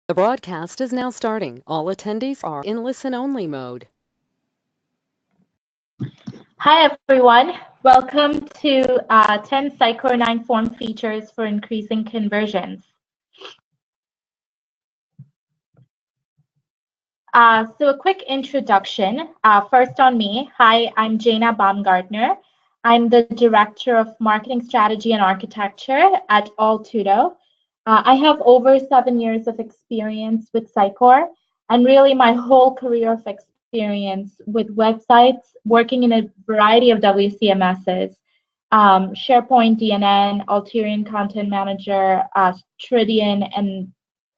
The broadcast is now starting. All attendees are in listen-only mode. Hi, everyone. Welcome to 10 Sitecore 9 form features for increasing conversions. So a quick introduction. First on me. Hi, I'm Jana Baumgartner. I'm the Director of Marketing Strategy and Architecture at Altudo. I have over 7 years of experience with Sitecore and really my whole career of experience with websites, working in a variety of WCMSs, SharePoint, DNN, Alterian Content Manager, Tridian, and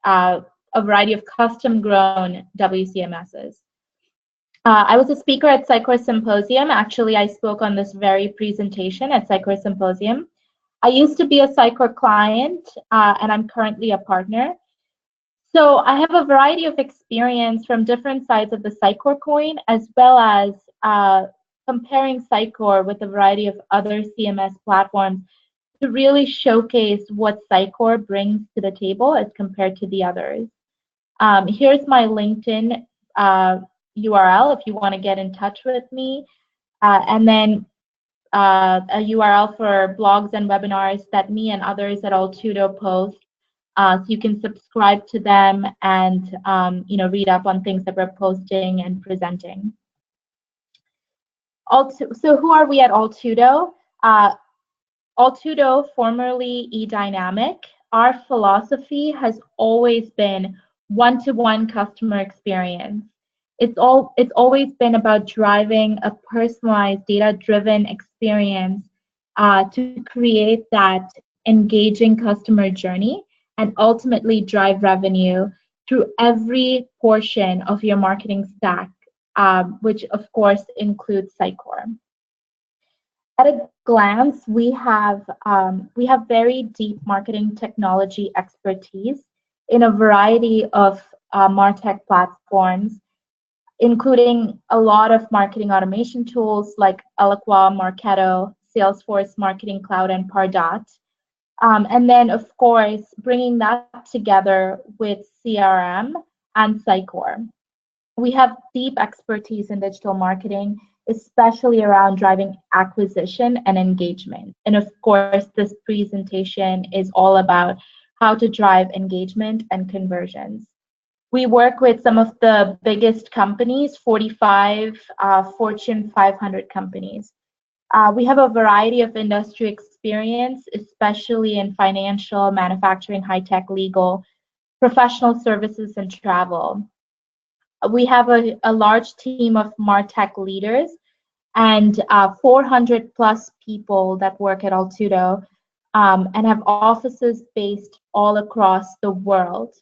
a variety of custom-grown WCMSs. I was a speaker at Sitecore Symposium. Actually, I spoke on this very presentation at Sitecore Symposium. I used to be a Sitecore client, and I'm currently a partner. So I have a variety of experience from different sides of the Sitecore coin, as well as comparing Sitecore with a variety of other CMS platforms to really showcase what Sitecore brings to the table as compared to the others. Here's my LinkedIn URL if you want to get in touch with me, and then a URL for blogs and webinars that me and others at Altudo post. So you can subscribe to them and read up on things that we're posting and presenting. So who are we at Altudo? Altudo, formerly eDynamic, our philosophy has always been one-to-one customer experience. It's always been about driving a personalized, data-driven experience to create that engaging customer journey and ultimately drive revenue through every portion of your marketing stack, which of course includes Sitecore. At a glance, we have very deep marketing technology expertise in a variety of MarTech platforms, including a lot of marketing automation tools like Eloqua, Marketo, Salesforce Marketing Cloud, and Pardot. And then, of course, bringing that together with CRM and Sitecore. We have deep expertise in digital marketing, especially around driving acquisition and engagement. And of course, this presentation is all about how to drive engagement and conversions. We work with some of the biggest companies, 45 Fortune 500 companies. We have a variety of industry experience, especially in financial, manufacturing, high-tech, legal, professional services, and travel. We have a large team of MarTech leaders and 400 plus people that work at Altudo and have offices based all across the world.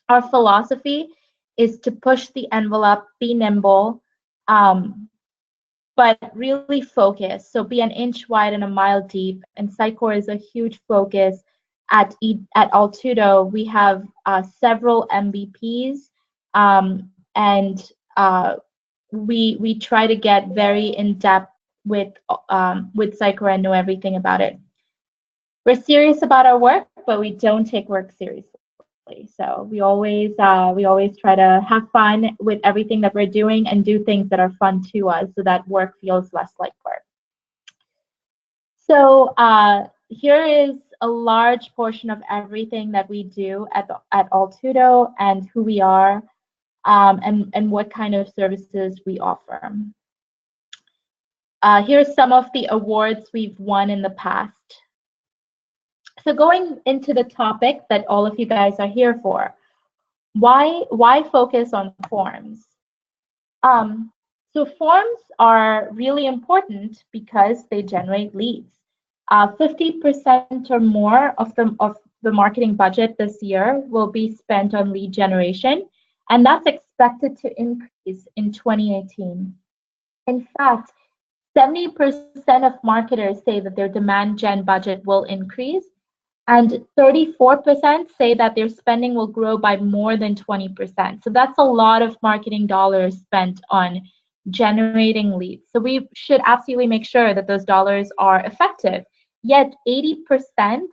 Our philosophy is to push the envelope, be nimble, but really focus. So be an inch wide and a mile deep. And Sitecore is a huge focus at Altudo. We have several MVPs, and we try to get very in depth with Sitecore and know everything about it. We're serious about our work, but we don't take work seriously. So we always try to have fun with everything that we're doing and do things that are fun to us, so that work feels less like work. So here is a large portion of everything that we do at Altudo and who we are, and what kind of services we offer. Here's some of the awards we've won in the past. So going into the topic that all of you guys are here for, why focus on forms? So forms are really important because they generate leads. 50% or more of the marketing budget this year will be spent on lead generation, and that's expected to increase in 2018. In fact, 70% of marketers say that their demand gen budget will increase, and 34% say that their spending will grow by more than 20%. So that's a lot of marketing dollars spent on generating leads. So we should absolutely make sure that those dollars are effective. Yet 80%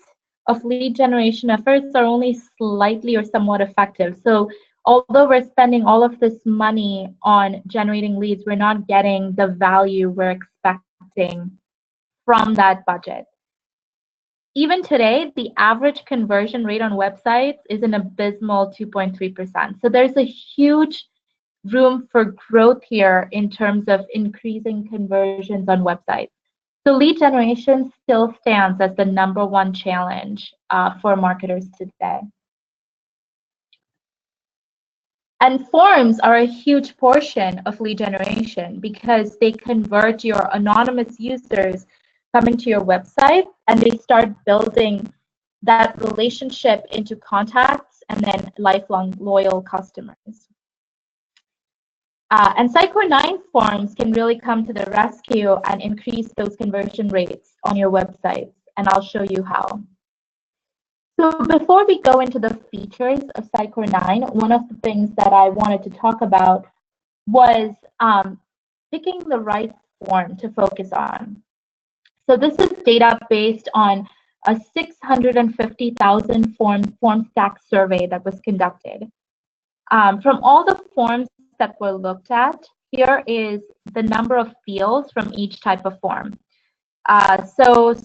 of lead generation efforts are only slightly or somewhat effective. So although we're spending all of this money on generating leads, we're not getting the value we're expecting from that budget. Even today, the average conversion rate on websites is an abysmal 2.3%. So there's a huge room for growth here in terms of increasing conversions on websites. So lead generation still stands as the #1 challenge for marketers today. And forms are a huge portion of lead generation because they convert your anonymous users coming to your website, and they start building that relationship into contacts and then lifelong loyal customers. And Sitecore 9 forms can really come to the rescue and increase those conversion rates on your websites, and I'll show you how. So before we go into the features of Sitecore 9, one of the things that I wanted to talk about was picking the right form to focus on. So this is data based on a 650,000 form stack survey that was conducted. From all the forms that were looked at, here is the number of fields from each type of form. So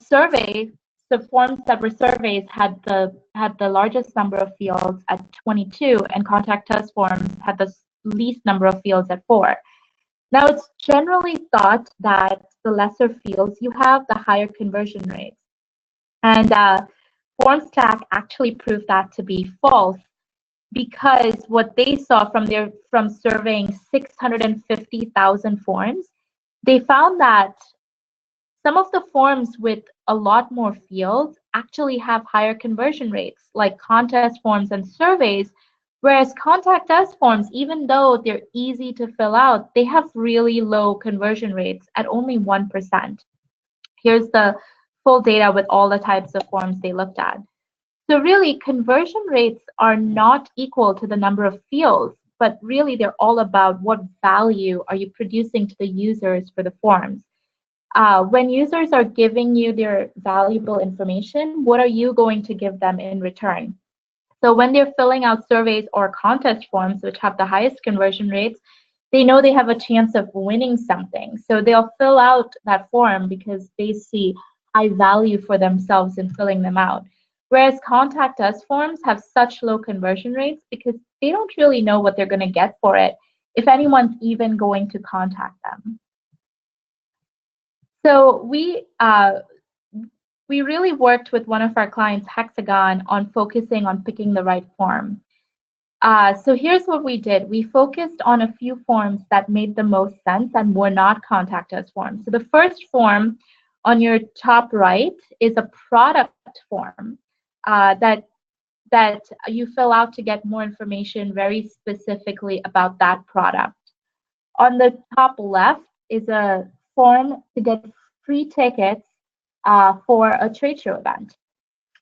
forms that were surveys had the largest number of fields at 22, and Contact Us forms had the least number of fields at 4. Now, it's generally thought that the lesser fields you have, the higher conversion rates. And FormStack actually proved that to be false, because what they saw from surveying 650,000 forms, they found that some of the forms with a lot more fields actually have higher conversion rates, like contest forms and surveys, whereas Contact Us forms, even though they're easy to fill out, they have really low conversion rates at only 1%. Here's the full data with all the types of forms they looked at. So really, conversion rates are not equal to the number of fields, but really they're all about what value are you producing to the users for the forms. When users are giving you their valuable information, what are you going to give them in return? So when they're filling out surveys or contest forms, which have the highest conversion rates, they know they have a chance of winning something. So they'll fill out that form because they see high value for themselves in filling them out. Whereas Contact Us forms have such low conversion rates because they don't really know what they're going to get for it, if anyone's even going to contact them. So we really worked with one of our clients, Hexagon, on focusing on picking the right form. So here's what we did. We focused on a few forms that made the most sense and were not Contact Us forms. So the first form on your top right is a product form that you fill out to get more information very specifically about that product. On the top left is a form to get free tickets for a trade show event.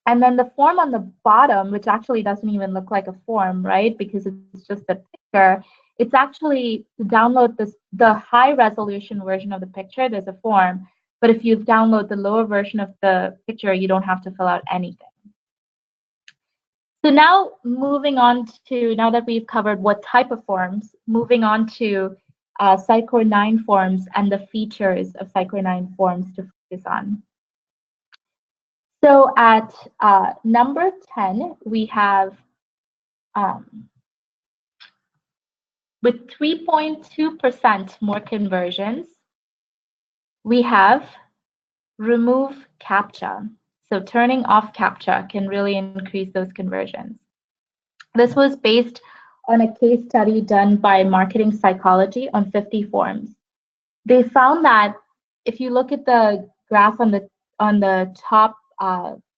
And then the form on the bottom, which actually doesn't even look like a form, right? Because it's just a picture. It's actually to download the high resolution version of the picture, there's a form. But if you download the lower version of the picture, you don't have to fill out anything. So now moving on to, now that we've covered what type of forms, moving on to Sitecore 9 forms and the features of Sitecore 9 forms to focus on. So at number 10, we have, with 3.2% more conversions, we have remove CAPTCHA. So turning off CAPTCHA can really increase those conversions. This was based on a case study done by Marketing Psychology on 50 forms. They found that if you look at the graph on the top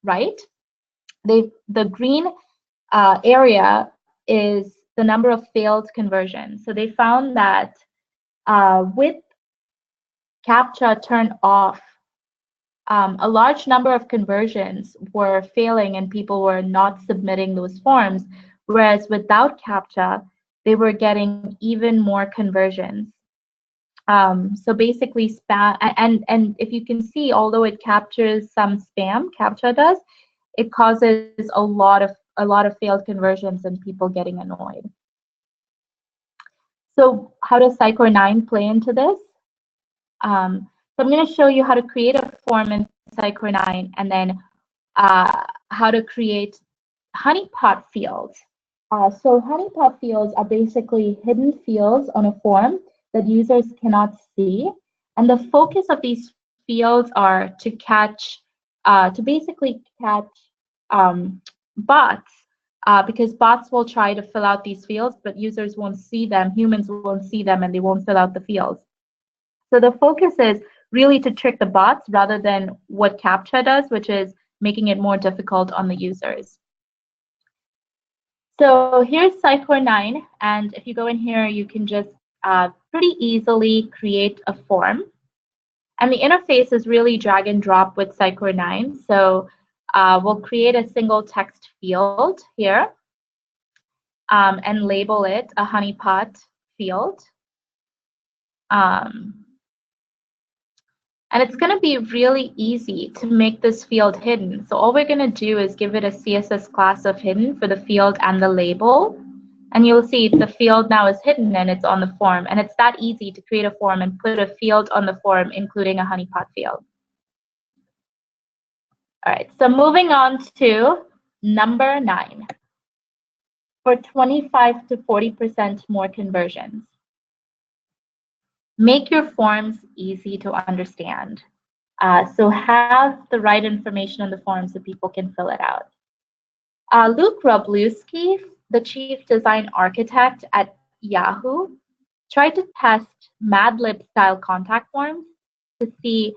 right, the green area is the number of failed conversions. So they found that with CAPTCHA turned off, a large number of conversions were failing and people were not submitting those forms, whereas without CAPTCHA, they were getting even more conversions. So basically spam, and if you can see, although it captures some spam, CAPTCHA does, it causes a lot of failed conversions and people getting annoyed. So how does Sitecore 9 play into this? So I'm going to show you how to create a form in Sitecore 9 and then how to create honeypot fields. So honeypot fields are basically hidden fields on a form that users cannot see. And the focus of these fields are to basically catch bots, because bots will try to fill out these fields, but users won't see them, humans won't see them, and they won't fill out the fields. So the focus is really to trick the bots rather than what CAPTCHA does, which is making it more difficult on the users. So here's Sitecore 9, and if you go in here, you can just pretty easily create a form. And the interface is really drag and drop with Sitecore 9. So we'll create a single text field here and label it a honeypot field. And it's going to be really easy to make this field hidden. So all we're going to do is give it a CSS class of hidden for the field and the label. And you'll see the field now is hidden and it's on the form. And it's that easy to create a form and put a field on the form, including a honeypot field. All right, so moving on to number 9 for 25 to 40% more conversions. Make your forms easy to understand. So have the right information on the form so people can fill it out. Luke Wroblewski, the chief design architect at Yahoo, tried to test Mad Lib style contact forms to see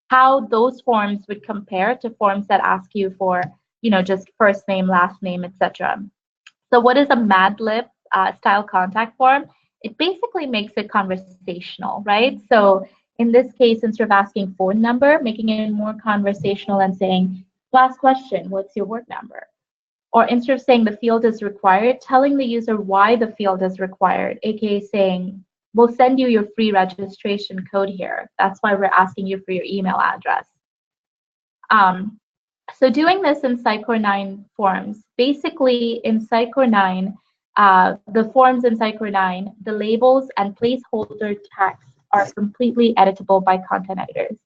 how those forms would compare to forms that ask you for, just first name, last name, etc. So what is a Mad Lib style contact form? It basically makes it conversational, right? So in this case, instead of asking phone number, making it more conversational and saying, last question, what's your work number? Or instead of saying the field is required, telling the user why the field is required, aka saying, we'll send you your free registration code here. That's why we're asking you for your email address. So doing this in Sitecore 9 forms, basically in Sitecore 9, the forms in Sitecore 9, the labels and placeholder text are completely editable by content editors.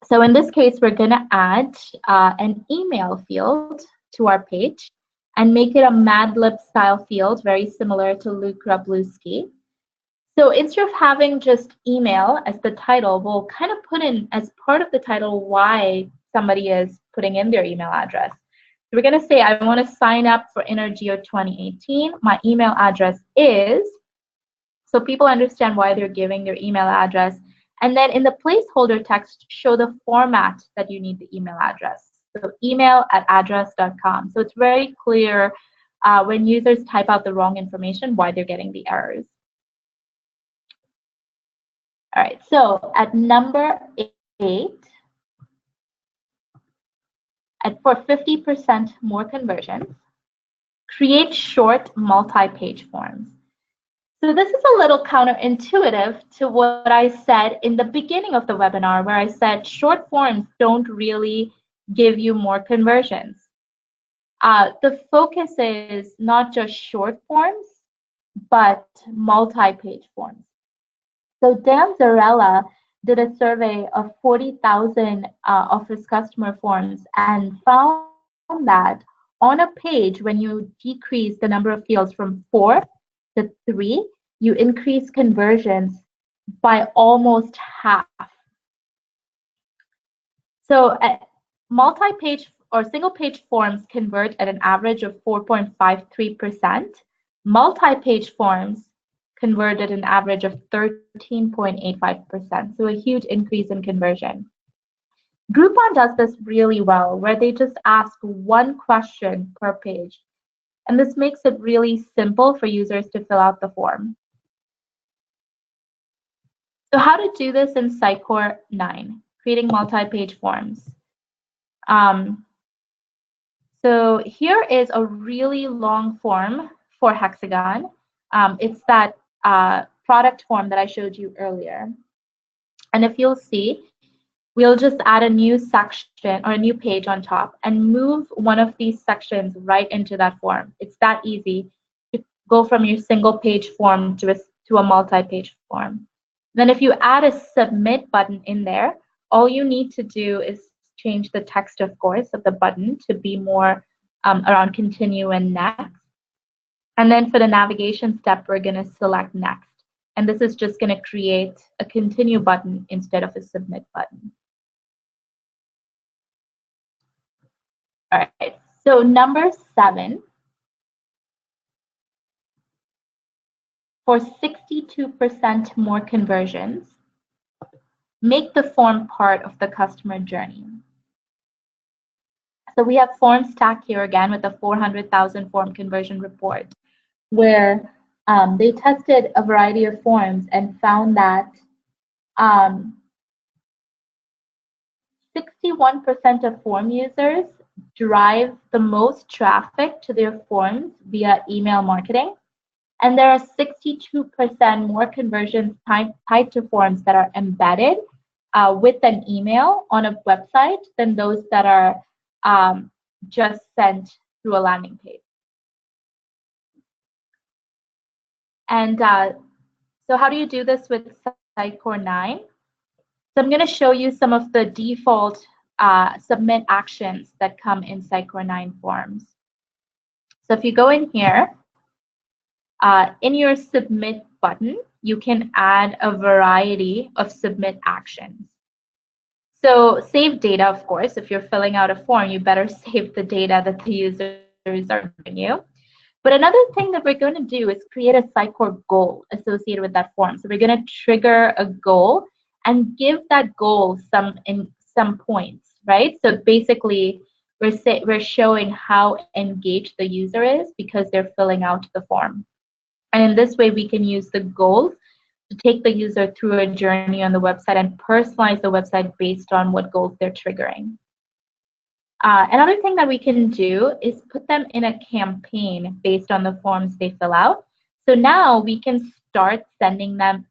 So in this case, we're going to add an email field to our page and make it a Mad Lib style field, very similar to Luke Wroblewski. So instead of having just email as the title, we'll kind of put in as part of the title why somebody is putting in their email address. So we're going to say, I want to sign up for InnerGeo 2018. My email address is, so people understand why they're giving their email address. And then in the placeholder text, show the format that you need the email address. So email@address.com. So it's very clear when users type out the wrong information, why they're getting the errors. All right, so at number 8, for 50% more conversions, create short multi-page forms. So this is a little counterintuitive to what I said in the beginning of the webinar, where I said short forms don't really give you more conversions. The focus is not just short forms, but multi-page forms. So Dan Zarella did a survey of 40,000 of his customer forms and found that on a page, when you decrease the number of fields from 4 to 3, you increase conversions by almost half. So multi-page or single-page forms convert at an average of 4.53%. Multi-page forms converted an average of 13.85%, so a huge increase in conversion. Groupon does this really well, where they just ask one question per page. And this makes it really simple for users to fill out the form. So how to do this in Sitecore 9, creating multi-page forms. So here is a really long form for Hexagon. It's that product form that I showed you earlier. And if you'll see, we'll just add a new section or a new page on top and move one of these sections right into that form. It's that easy to go from your single page form to a multi-page form. Then if you add a submit button in there, all you need to do is change the text, of course, of the button to be more around continue and next. And then for the navigation step, we're going to select next. And this is just going to create a continue button instead of a submit button. All right, so number 7, for 62% more conversions, make the form part of the customer journey. So we have form stack here again with a 400,000 form conversion report, where they tested a variety of forms and found that 61% of form users drive the most traffic to their forms via email marketing. And there are 62% more conversions tied to forms that are embedded with an email on a website than those that are just sent through a landing page. And so how do you do this with Sitecore 9? So I'm going to show you some of the default submit actions that come in Sitecore 9 forms. So if you go in here, in your submit button, you can add a variety of submit actions. So save data, of course. If you're filling out a form, you better save the data that the users are giving you. But another thing that we're going to do is create a Sitecore goal associated with that form. So we're going to trigger a goal and give that goal some points, right? So basically, we're showing how engaged the user is because they're filling out the form. And in this way, we can use the goals to take the user through a journey on the website and personalize the website based on what goals they're triggering. Another thing that we can do is put them in a campaign based on the forms they fill out. So now we can start sending them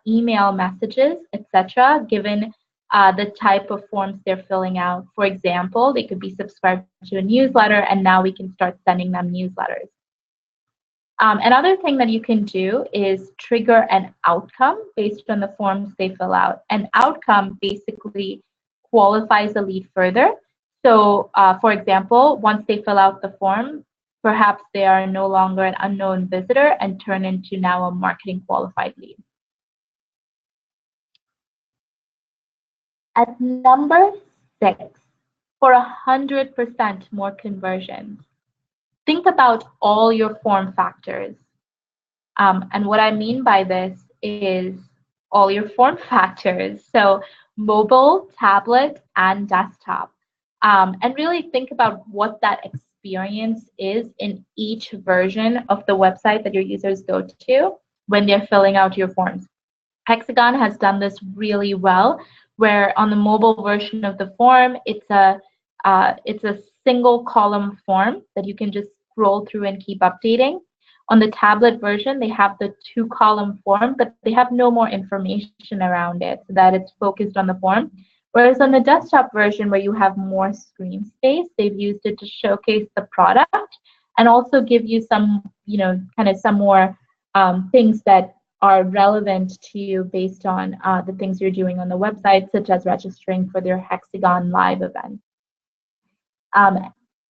email messages, etc., given the type of forms they're filling out. For example, they could be subscribed to a newsletter, and now we can start sending them newsletters. Another thing that you can do is trigger an outcome based on the forms they fill out. An outcome basically qualifies a lead further. So, for example, once they fill out the form, perhaps they are no longer an unknown visitor and turn into now a marketing qualified lead. At number 6, for 100% more conversions, think about all your form factors. And what I mean by this is all your form factors. So mobile, tablet, and desktop. And really think about what that experience is in each version of the website that your users go to when they're filling out your forms. Hexagon has done this really well, where on the mobile version of the form, it's a single column form that you can just scroll through and keep updating. On the tablet version, they have the 2-column form, but they have no more information around it so that it's focused on the form. Whereas on the desktop version, where you have more screen space, they've used it to showcase the product and also give you some, kind of some more things that are relevant to you based on the things you're doing on the website, such as registering for their Hexagon Live event.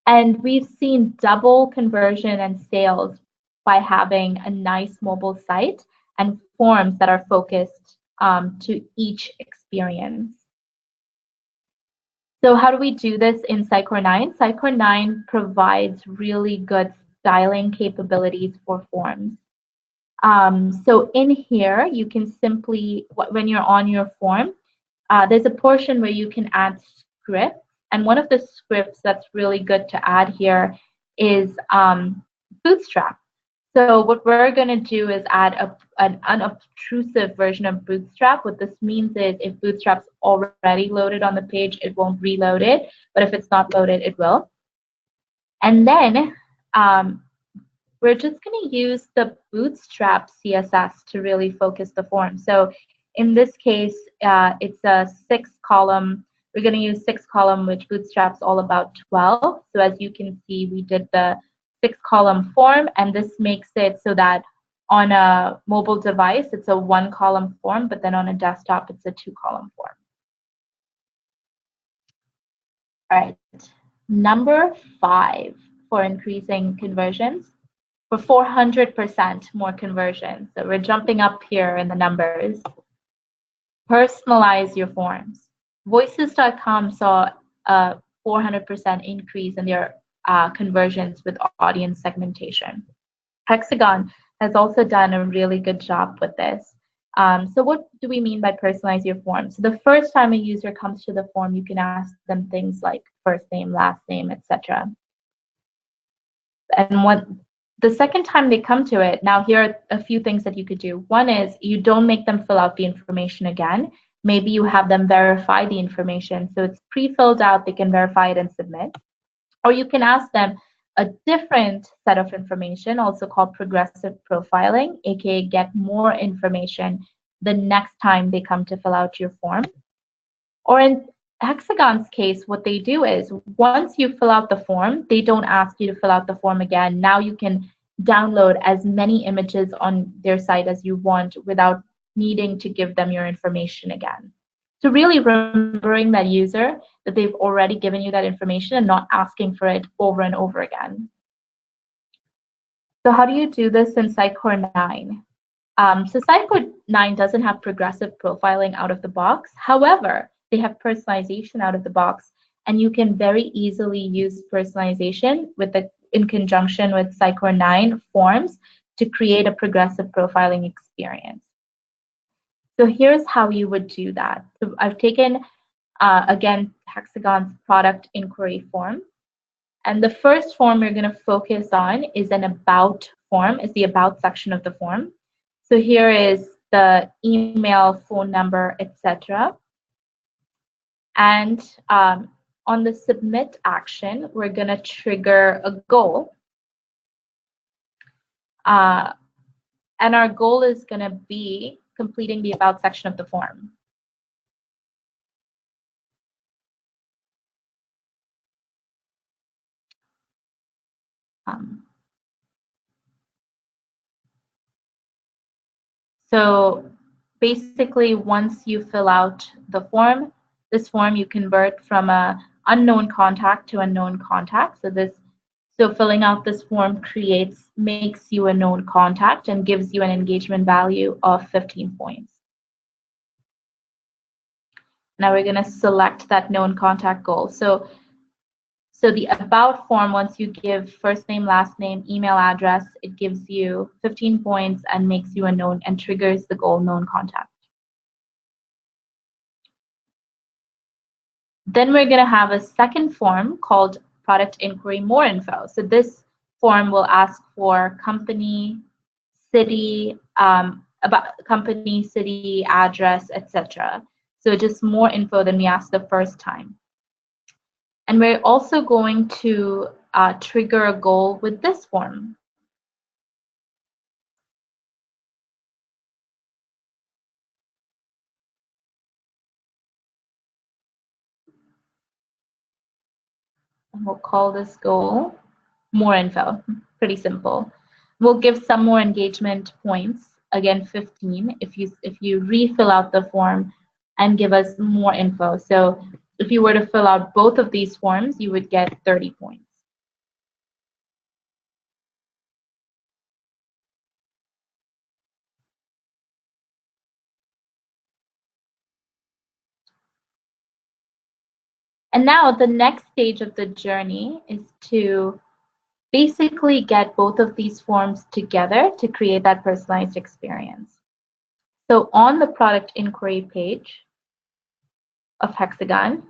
And we've seen double conversion and sales by having a nice mobile site and forms that are focused to each experience. So how do we do this in Sitecore 9? Sitecore 9 provides really good styling capabilities for forms. So in here, you can simply, when you're on your form, there's a portion where you can add scripts. And one of the scripts that's really good to add here is Bootstrap. So what we're going to do is add an unobtrusive version of Bootstrap. What this means is if Bootstrap's already loaded on the page, it won't reload it. But if it's not loaded, it will. And then we're just going to use the Bootstrap CSS to really focus the form. So in this case, it's a 6-column. We're going to use 6-column, which Bootstrap's all about 12. So as you can see, we did the 6-column form, and this makes it so that on a mobile device, it's a 1-column form, but then on a desktop, it's a 2-column form. All right, number 5 for increasing conversions, for 400% more conversions. So we're jumping up here in the numbers. Personalize your forms. Voices.com saw a 400% increase in their conversions with audience segmentation. Hexagon has also done a really good job with this. So what do we mean by personalize your form? So the first time a user comes to the form, you can ask them things like first name, last name, etc. And the second time they come to it, now here are a few things that you could do. One is you don't make them fill out the information again. Maybe you have them verify the information. So it's pre-filled out, they can verify it and submit. Or you can ask them a different set of information, also called progressive profiling, aka get more information the next time they come to fill out your form. Or in Hexagon's case, what they do is once you fill out the form, they don't ask you to fill out the form again. Now you can download as many images on their site as you want without needing to give them your information again. So really remembering that user that they've already given you that information and not asking for it over and over again. So how do you do this in Sitecore 9? So Sitecore 9 doesn't have progressive profiling out of the box. However, they have personalization out of the box, and you can very easily use personalization in conjunction with Sitecore 9 forms to create a progressive profiling experience. So here's how you would do that. So I've taken, again, Hexagon's product inquiry form. And the first form we're going to focus on is an about form, is the about section of the form. So here is the email, phone number, etc. And on the submit action, we're going to trigger a goal. And our goal is going to be completing the about section of the form. So basically, once you fill out the form, this form you convert from a unknown contact to a known contact. So filling out this form makes you a known contact and gives you an engagement value of 15 points. Now we're going to select that known contact goal. So the about form, once you give first name, last name, email address, it gives you 15 points and makes you a known and triggers the goal known contact. Then we're going to have a second form called product inquiry more info. So this form will ask for company, city, about company, city, address, etc. So just more info than we asked the first time. And we're also going to trigger a goal with this form. And we'll call this goal more info. Pretty simple. We'll give some more engagement points. Again, 15 if you refill out the form and give us more info. So if you were to fill out both of these forms, you would get 30 points. And now the next stage of the journey is to basically get both of these forms together to create that personalized experience. So on the product inquiry page of Hexagon,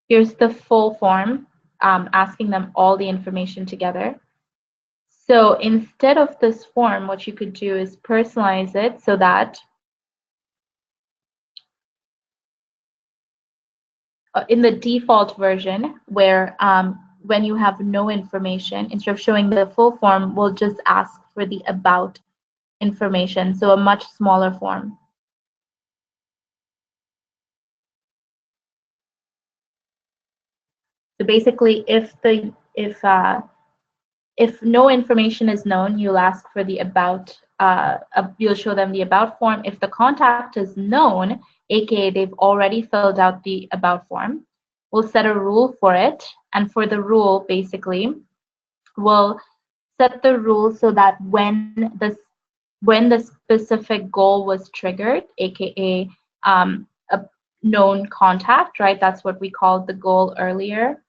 here's the full form, asking them all the information together. So instead of this form, what you could do is personalize it so that in the default version, where when you have no information, instead of showing the full form, we'll just ask for the about information, so a much smaller form. So basically, if no information is known, you'll ask for the about. You'll show them the about form. If the contact is known, aka they've already filled out the about form, we'll set a rule for it. And for the rule, basically, we'll set the rule so that when the specific goal was triggered, aka a known contact, right? That's what we called the goal earlier.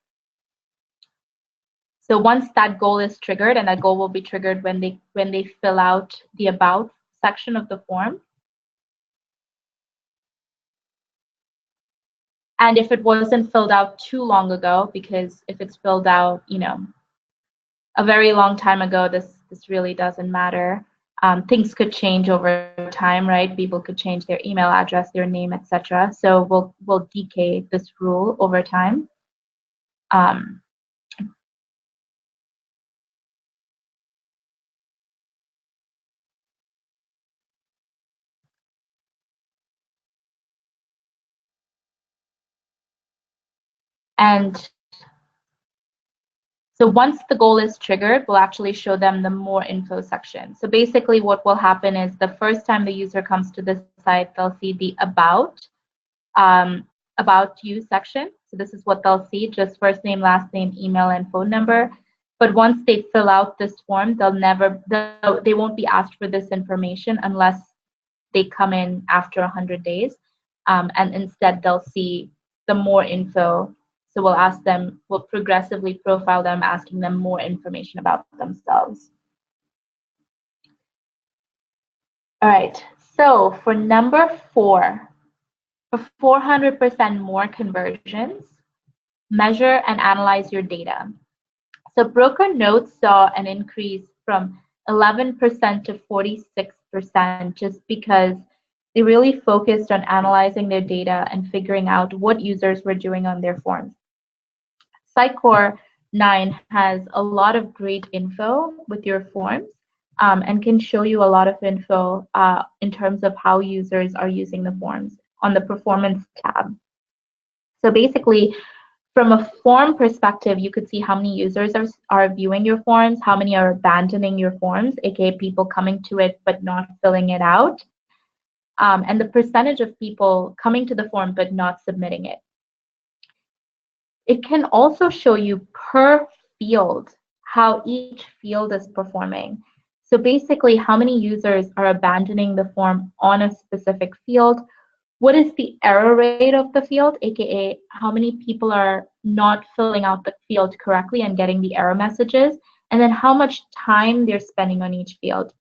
So once that goal is triggered, and that goal will be triggered when they fill out the about section of the form. And if it wasn't filled out too long ago, because if it's filled out, a very long time ago, this really doesn't matter. Things could change over time, right? People could change their email address, their name, etc. So we'll decay this rule over time. And so once the goal is triggered, we'll actually show them the more info section. So basically what will happen is the first time the user comes to this site, they'll see the about you section. So this is what they'll see, just first name, last name, email, and phone number. But once they fill out this form, they won't be asked for this information unless they come in after 100 days. And instead they'll see the more info. So we'll progressively profile them, asking them more information about themselves. All right, so for number 4, for 400% more conversions, measure and analyze your data. So broker notes saw an increase from 11% to 46% just because they really focused on analyzing their data and figuring out what users were doing on their forms. Sitecore 9 has a lot of great info with your forms and can show you a lot of info in terms of how users are using the forms on the performance tab. So basically, from a form perspective, you could see how many users are viewing your forms, how many are abandoning your forms, aka people coming to it but not filling it out, and the percentage of people coming to the form but not submitting it. It can also show you per field how each field is performing. So basically, how many users are abandoning the form on a specific field, what is the error rate of the field, aka how many people are not filling out the field correctly and getting the error messages, and then how much time they're spending on each field.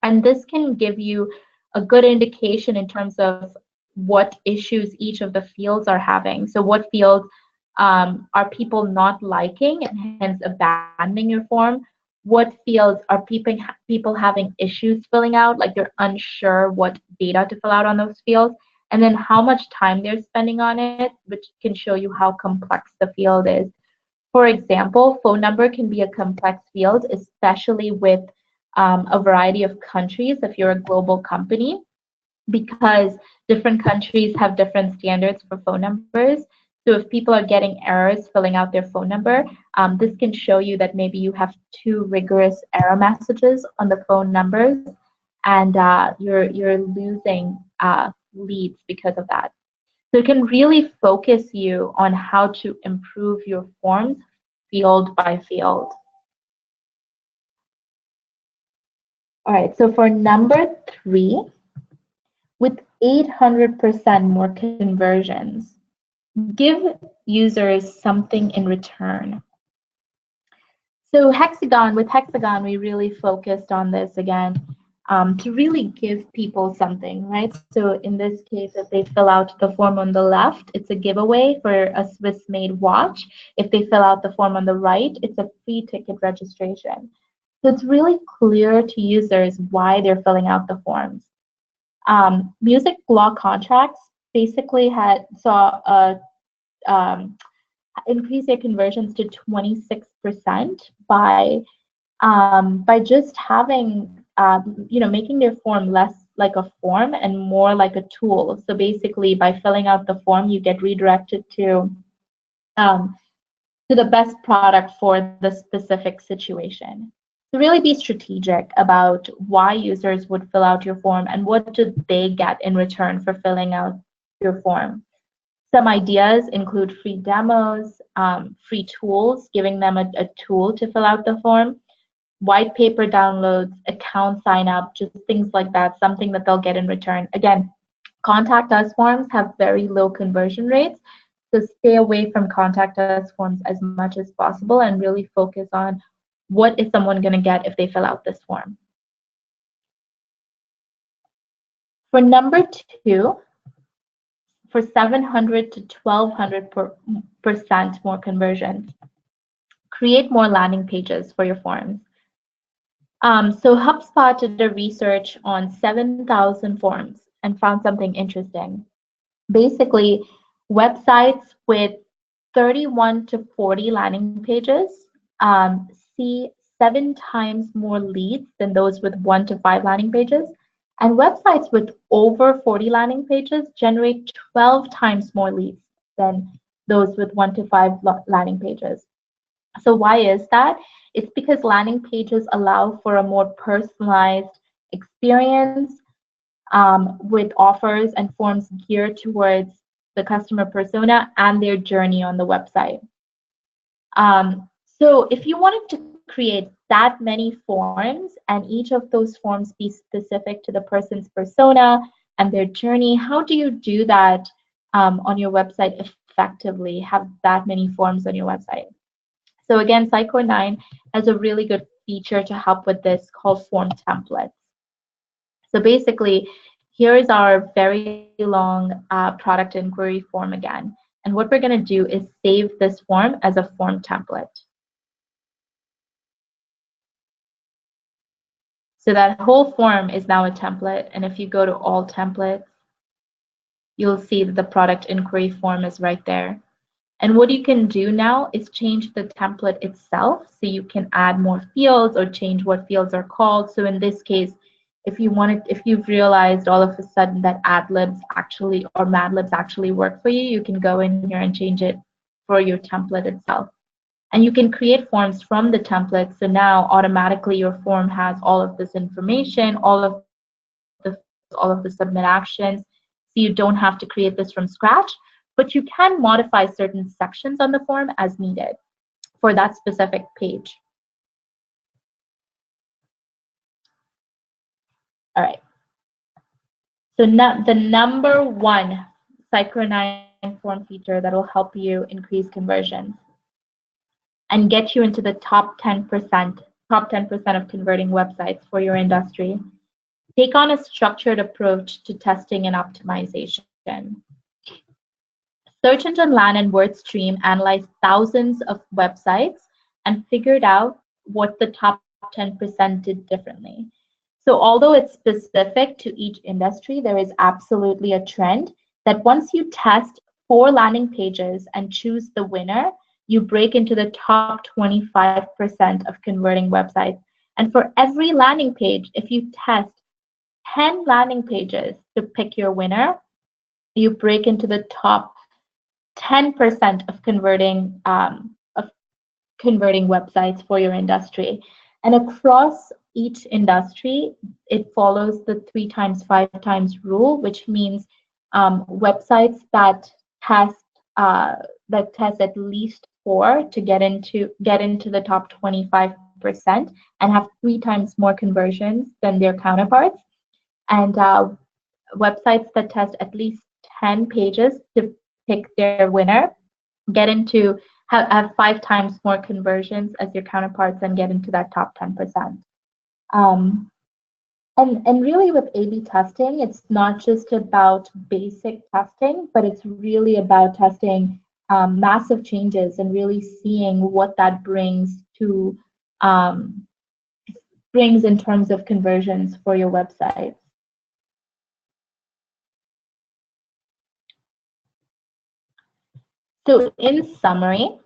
And this can give you a good indication in terms of what issues each of the fields are having. So what fields are people not liking and hence abandoning your form? What fields are people having issues filling out, like they're unsure what data to fill out on those fields? And then how much time they're spending on it, which can show you how complex the field is. For example, phone number can be a complex field, especially with a variety of countries if you're a global company, because different countries have different standards for phone numbers. So if people are getting errors filling out their phone number, this can show you that maybe you have too rigorous error messages on the phone numbers, and you're losing leads because of that. So it can really focus you on how to improve your forms field by field. All right, so for number 3, with 800% more conversions, give users something in return. So with Hexagon, we really focused on this again to really give people something, right? So in this case, if they fill out the form on the left, it's a giveaway for a Swiss-made watch. If they fill out the form on the right, it's a free ticket registration. So it's really clear to users why they're filling out the forms. Music law contracts basically saw increase their conversions to 26% by just having making their form less like a form and more like a tool. So basically, by filling out the form, you get redirected to to the best product for the specific situation. So really be strategic about why users would fill out your form and what do they get in return for filling out your form. Some ideas include free demos, free tools, giving them a tool to fill out the form, white paper downloads, account sign up, just things like that, something that they'll get in return. Again, contact us forms have very low conversion rates, so stay away from contact us forms as much as possible and really focus on what is someone going to get if they fill out this form. For number 2, for 700 to 1200% more conversions, create more landing pages for your forms. So HubSpot did a research on 7,000 forms and found something interesting. Basically, websites with 31 to 40 landing pages see 7 times more leads than those with 1 to 5 landing pages. And websites with over 40 landing pages generate 12 times more leads than those with 1 to 5 landing pages. So why is that? It's because landing pages allow for a more personalized experience with offers and forms geared towards the customer persona and their journey on the website. So if you wanted to create that many forms and each of those forms be specific to the person's persona and their journey, how do you do that on your website effectively, have that many forms on your website? So again, Sitecore 9 has a really good feature to help with this called form templates. So basically, here is our very long product inquiry form again. And what we're going to do is save this form as a form template. So that whole form is now a template. And if you go to all templates, you'll see that the product inquiry form is right there. And what you can do now is change the template itself. So you can add more fields or change what fields are called. So in this case, if you've realized all of a sudden that adlibs actually or madlibs actually work for you, you can go in here and change it for your template itself. And you can create forms from the template. So now automatically your form has all of this information, all of the submit actions. So you don't have to create this from scratch, but you can modify certain sections on the form as needed for that specific page. All right. So now the number 1 Sitecore 9 form feature that will help you increase conversions and get you into the top 10% of converting websites for your industry. Take on a structured approach to testing and optimization. Search Engine Land and WordStream analyzed thousands of websites and figured out what the top 10% did differently. So although it's specific to each industry, there is absolutely a trend that once you test 4 landing pages and choose the winner, you break into the top 25% of converting websites. And for every landing page, if you test 10 landing pages to pick your winner, you break into the top 10% of converting websites for your industry. And across each industry, it follows the 3 times 5 times rule, which means websites that test at least 4 to get into the top 25% and have 3 times more conversions than their counterparts, and websites that test at least 10 pages to pick their winner have 5 times more conversions as your counterparts and get into that top 10%. And really with A/B testing, it's not just about basic testing, but it's really about testing massive changes and really seeing what that brings in terms of conversions for your website. So in summary,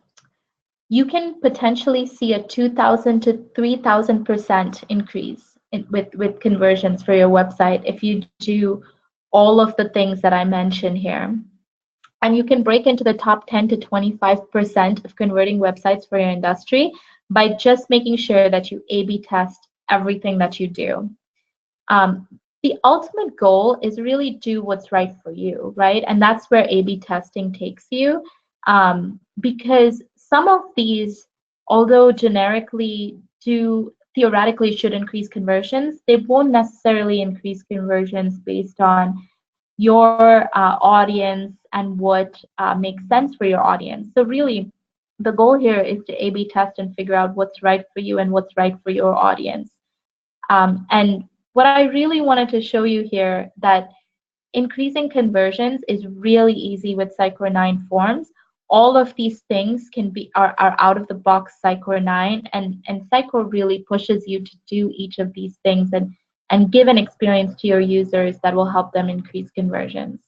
you can potentially see a 2,000 to 3,000% increase with conversions for your website if you do all of the things that I mentioned here. And you can break into the top 10 to 25% of converting websites for your industry by just making sure that you A/B test everything that you do. The ultimate goal is really do what's right for you, right? And that's where A/B testing takes you, because some of these, although generically do theoretically should increase conversions, they won't necessarily increase conversions based on your audience and what makes sense for your audience. So really, the goal here is to A/B test and figure out what's right for you and what's right for your audience. And what I really wanted to show you here, that increasing conversions is really easy with Sitecore 9 forms. All of these things are out of the box Sitecore 9, and Sitecore really pushes you to do each of these things and give an experience to your users that will help them increase conversions.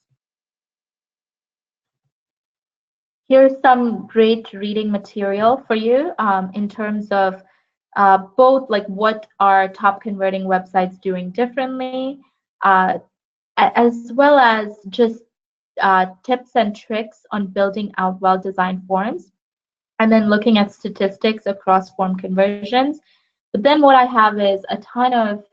Here's some great reading material for you in terms of both like what are top converting websites doing differently, as well as just tips and tricks on building out well-designed forms, and then looking at statistics across form conversions. But then what I have is a ton of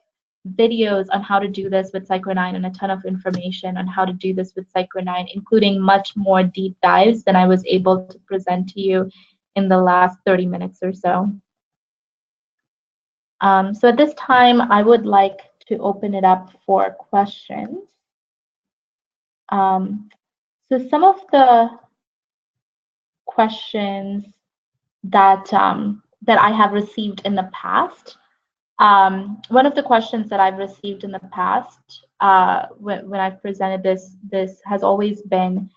videos on how to do this with Sitecore 9 and a ton of information on how to do this with Sitecore 9, including much more deep dives than I was able to present to you in the last 30 minutes or so. So at this time, I would like to open it up for questions. So some of the questions that I have received in the past. One of the questions that I've received in the past when I've presented this has always been,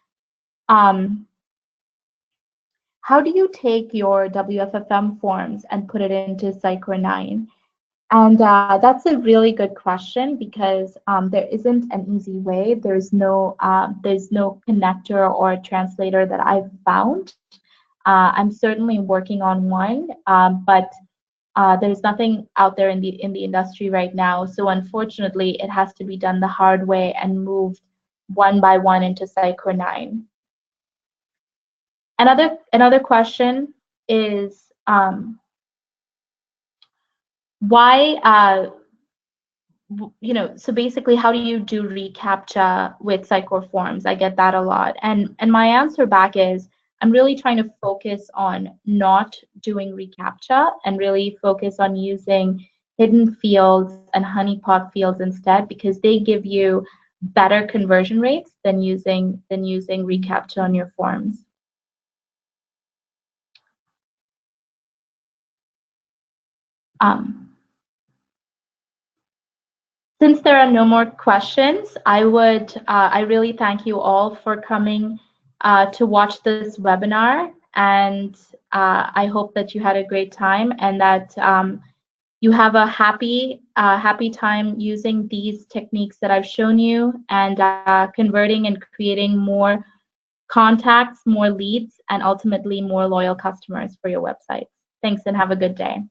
how do you take your WFFM forms and put it into Sitecore 9? And that's a really good question, because there isn't an easy way. There's no connector or translator that I've found. I'm certainly working on one, but there's nothing out there in the industry right now. So unfortunately, it has to be done the hard way and moved one by one into Sitecore 9. Another question is why, so basically, how do you do reCAPTCHA with Sitecore forms? I get that a lot. And my answer back is, I'm really trying to focus on not doing reCAPTCHA and really focus on using hidden fields and honeypot fields instead, because they give you better conversion rates than using reCAPTCHA on your forms. Since there are no more questions, I really thank you all for coming to watch this webinar, and I hope that you had a great time and that you have a happy time using these techniques that I've shown you, and converting and creating more contacts, more leads, and ultimately more loyal customers for your website. Thanks, and have a good day.